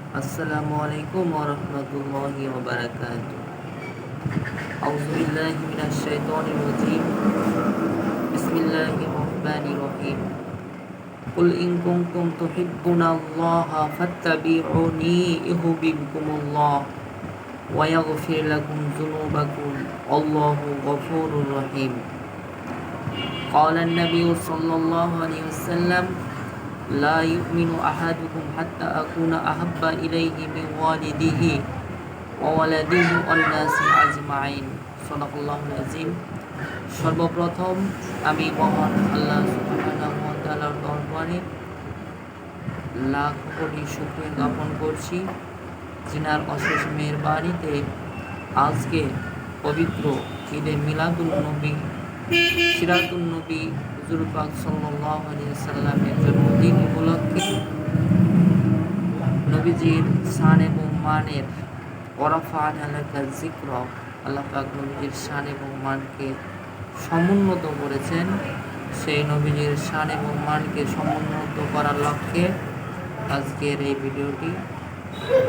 আসসালামু আলাইকুম ওয়া রাহমাতুল্লাহি ওয়া বারাকাতুহু। আউযু বিল্লাহি মিনাশ শাইতানির রাজীম। বিসমিল্লাহির রহমানির রহিম। কুল ইন কুনতুম তুহিব্বুনাল্লাহা ফাত্তাবিউনি ইউহিব্বুকুমুল্লাহ ওয়া ইয়াগফির লাকুম যুনুবাকুম আল্লাহু গফুরুর রহিম। ক্বালা an-নাবিয়্যু সাল্লাল্লাহু আলাইহি ওয়াসাল্লাম লা ইউমিনু আহাদুকুম হাত্তা আকুনা আহাব্বা ইলাইহি মিন ওয়ালিদিহি ওয়া ওয়ালাদিহি ওয়ান নাসি আজমাইন। সাদাকাল্লাহুল আযীম। সর্বপ্রথম আমি মহান আল্লাহ সুবহানাহু ওয়া তাআলার দরবারে লাখ কোটি শুকরিয়া জ্ঞাপন করছি, যিনার অশেষ মেহেরবানিতে আজকে পবিত্র ঈদে মিলাদুন নবী সিরাতুন নবী হুজুর পাক সাল্লাল্লাহু আলাইহি ওয়াসাল্লামের জন্মদিন উপলক্ষে নবীজির শান এবং মানের ওয়ারাফা'না লাকা যিকর, আল্লাহ পাক নবীজির শান এবং মানকে সমুন্নত করেছেন। সেই নবীজির শান এবং মানকে সমুন্নত করার লক্ষ্যে আজকের এই ভিডিওটি।